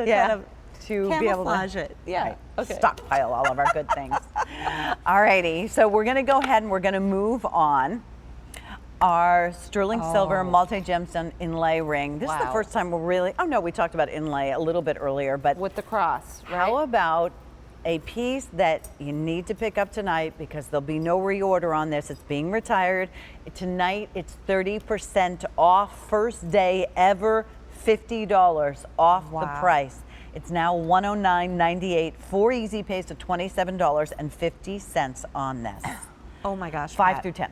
to Yeah. kind of To be able to camouflage it. Yeah. Right. Okay. Stockpile all of our good things. Alrighty, so we're gonna go ahead and we're gonna move on. Our sterling silver multi-gemstone inlay ring. This is the Wow. first time we're really, oh no, we talked about inlay a little bit earlier, but With the cross, right? how about a piece that you need to pick up tonight because there'll be no reorder on this. It's being retired. Tonight it's 30% off, first day ever, $50 off the Wow. price. It's now $109.98, 4 easy pays of $27.50 on this. Oh my gosh. 5 Pat. through 10.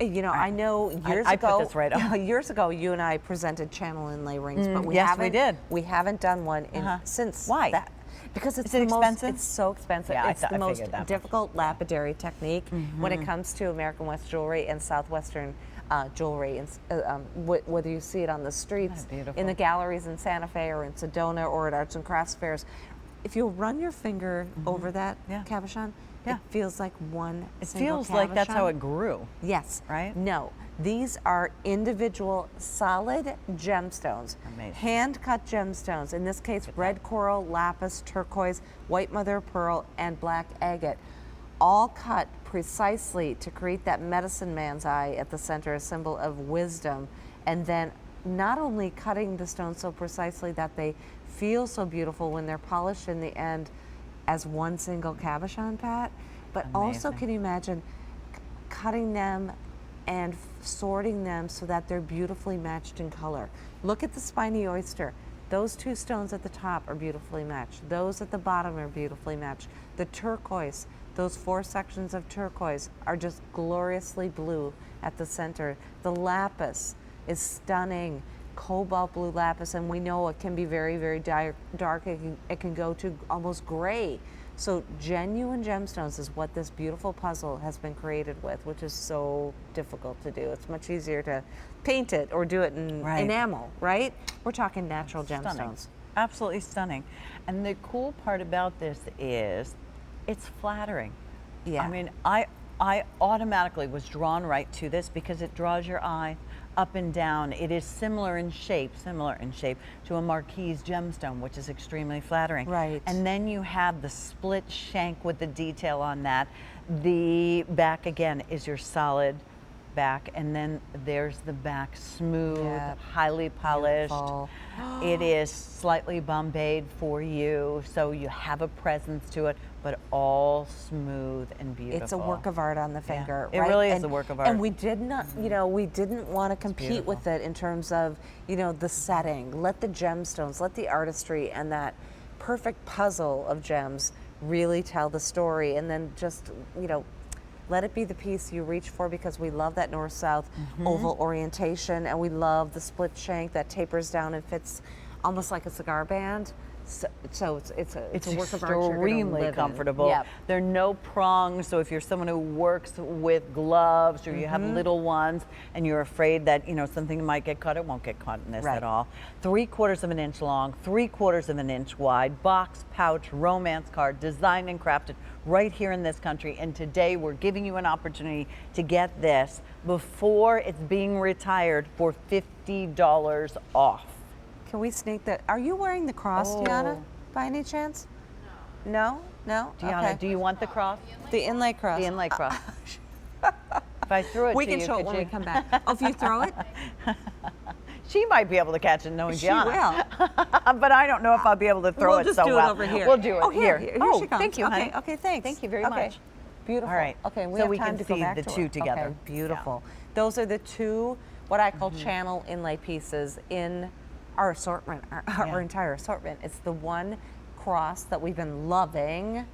You know, I know years I ago. put this right on. Years ago, you and I presented channel inlay rings, but we yes, haven't. we did. We haven't done one since. Why? That. Because it's Is it the expensive? It's so expensive. Yeah, it's I the most figured that much. difficult lapidary technique when it comes to American West jewelry and Southwestern jewelry. And whether you see it on the streets, beautiful. in the galleries in Santa Fe or in Sedona or at arts and crafts fairs, if you run your finger over that cabochon, it feels like one It single feels like that's how cabochon. it grew. Yes. Right? No. These are individual solid gemstones. Amazing. Hand-cut gemstones. In this case, red coral, lapis, turquoise, white mother of pearl, and black agate. All cut precisely to create that medicine man's eye at the center, a symbol of wisdom. And then not only cutting the stones so precisely that they feel so beautiful when they're polished in the end as one single cabochon, Pat, but also Amazing. can you imagine cutting them and sorting them so that they're beautifully matched in color. Look at the spiny oyster. Those two stones at the top are beautifully matched. Those at the bottom are beautifully matched. The turquoise, those 4 sections of turquoise are just gloriously blue at the center. The lapis is stunning, cobalt blue lapis, and we know it can be very, very dark. It can go to almost gray. So genuine gemstones is what this beautiful puzzle has been created with, which is so difficult to do. It's much easier to paint it or do it in enamel, right? We're talking natural gemstones. Absolutely stunning. And the cool part about this is it's flattering. Yeah. I mean, I automatically was drawn right to this because it draws your eye up and down. It is similar in shape to a Marquise gemstone, which is extremely flattering. Right. And then you have the split shank with the detail on that. The back again is your solid back, and then there's the back, smooth, highly polished. Beautiful. It is slightly bombayed for you, so you have a presence to it, but all smooth and beautiful. It's a work of art on the finger, It right? really is a work of art. And we did not, you know, we didn't want to compete beautiful. with it in terms of, you know, the setting. Let the gemstones, let the artistry and that perfect puzzle of gems really tell the story, and then just, you know, let it be the piece you reach for, because we love that north-south oval orientation, and we love the split shank that tapers down and fits almost like a cigar band. So it's a work of art. Extremely comfortable. Yep. There are no prongs, so if you're someone who works with gloves or you have little ones and you're afraid that, you know, something might get caught, it won't get caught in this at all. 3/4 of an inch long, 3/4 of an inch wide, box, pouch, romance card, designed and crafted right here in this country. And today we're giving you an opportunity to get this before it's being retired for $50 off. Can we sneak that? Are you wearing the cross, Deanna, by any chance? No? No? Deanna, Okay. do you want the cross? The inlay cross. The inlay cross. If I threw it We to can you, show it could when you? we come back. Oh, if you throw it? She might be able to catch it knowing She Gianna. will. But I don't know if I'll be able to throw We'll it just so do well. it over here. We'll do it Oh, here she comes. Thank you, okay, honey. Okay, thanks. Thank you very Okay. much. Beautiful. All right. Okay, we So have we time can to go see back the to two it. together. Okay, beautiful. Those are the two, what I call channel inlay pieces in our assortment, our entire assortment. It's the one cross that we've been loving.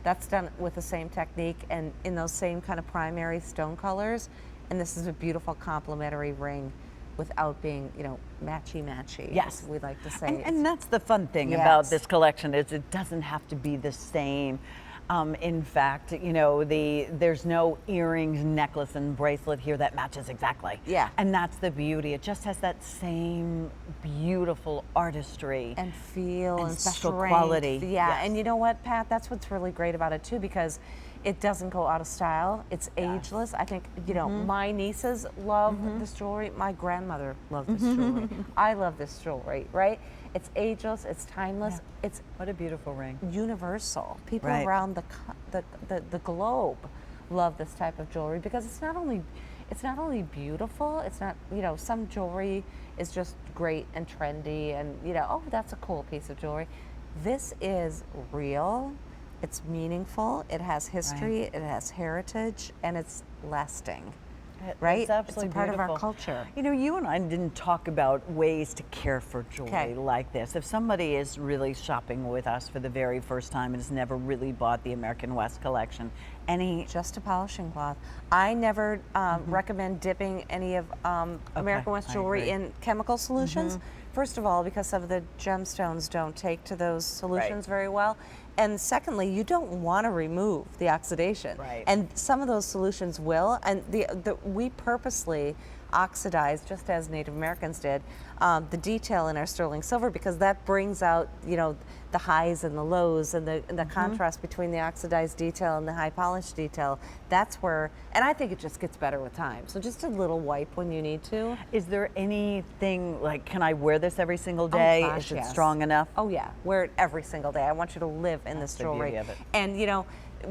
That's done with the same technique and in those same kind of primary stone colors. And this is a beautiful complementary ring without being, you know, matchy-matchy. Yes. As we like to say. And that's the fun thing Yes. about this collection is it doesn't have to be the same. In fact, you know, there's no earrings, necklace, and bracelet here that matches exactly. Yeah. And that's the beauty. It just has that same beautiful artistry. And feel and special strength. quality. Yeah, Yes. and you know what, Pat? That's what's really great about it too, because It doesn't go out of style. It's ageless. I think, you know, my nieces love this jewelry. My grandmother loved this jewelry. I love this jewelry, right? It's ageless, it's timeless, it's What a beautiful ring. universal. People Right. around the globe love this type of jewelry because it's not only beautiful, it's not, you know, some jewelry is just great and trendy and, you know, oh, that's a cool piece of jewelry. This is real, it's meaningful, it has history, it has heritage, and it's lasting. Right? It's absolutely It's a part of our beautiful. culture. You know, you and I didn't talk about ways to care for jewelry Okay. like this. If somebody is really shopping with us for the very first time and has never really bought the American West collection, any Just a polishing cloth. I never recommend dipping any of American West I jewelry agree. in chemical solutions. First of all, because some of the gemstones don't take to those solutions very well. And secondly, you don't want to remove the oxidation. Right. And some of those solutions will. And we purposely oxidize, just as Native Americans did, the detail in our sterling silver because that brings out, you know, the highs and the lows and the contrast between the oxidized detail and the high polished detail. That's where, and I think it just gets better with time. So just a little wipe when you need to. Is there anything like, can I wear this every single day? gosh, Is it yes. strong enough? Oh yeah, wear it every single day. I want you to live in this the jewelry. beauty of it. And you know,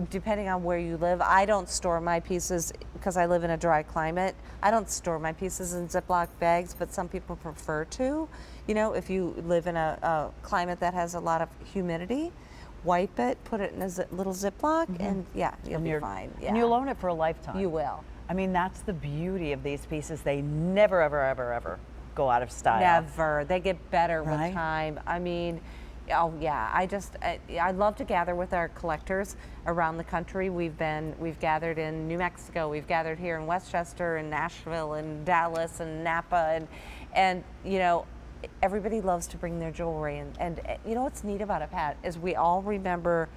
depending on where you live, I don't store my pieces because I live in a dry climate. I don't store my pieces in Ziploc bags, but some people prefer to. You know, if you live in a climate that has a lot of humidity, wipe it, put it in a little Ziploc, and yeah, you'll be fine. Yeah. And you'll own it for a lifetime. You will. I mean, that's the beauty of these pieces. They never, ever, ever, ever go out of style. Never. They get better Right? with time. I mean, oh yeah. I love to gather with our collectors around the country. We've gathered in New Mexico. We've gathered here in Westchester and Nashville and Dallas and Napa and you know, everybody loves to bring their jewelry and you know what's neat about it, Pat, is we all remember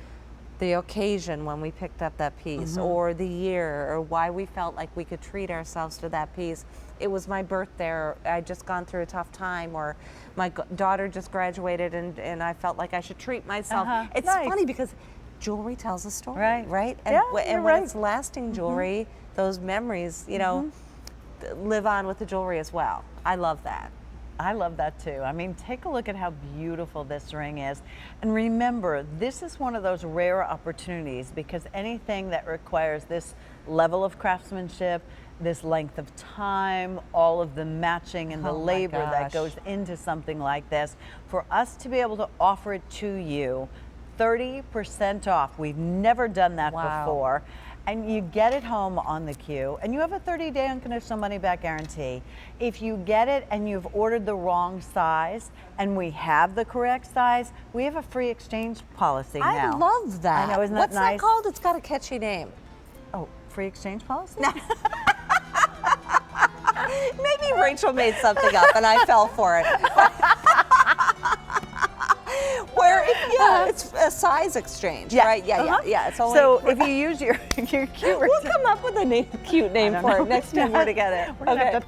the occasion when we picked up that piece or the year or why we felt like we could treat ourselves to that piece. It was my birthday, or I'd just gone through a tough time, or my daughter just graduated and I felt like I should treat myself. It's Nice. funny because jewelry tells a story, Right. right? And, Yeah, and you're when right. it's lasting jewelry, those memories, you know, live on with the jewelry as well. I love that. I love that too. I mean, take a look at how beautiful this ring is. And remember, this is one of those rare opportunities because anything that requires this level of craftsmanship, this length of time, all of the matching and the Oh my labor that gosh. goes into something like this, for us to be able to offer it to you, 30% off. We've never done that Wow. before. And you get it home on the queue, and you have a 30-day unconditional money-back guarantee. If you get it and you've ordered the wrong size, and we have the correct size, we have a free exchange policy I now. love that. I know, isn't What's that nice? that called? It's got a catchy name. Oh, free exchange policy? Maybe Rachel made something up and I fell for it. It's a size exchange, Yeah. right? Yeah. It's only So if you use your cute we'll come up with a cute name for it next time we're together. We're gonna have to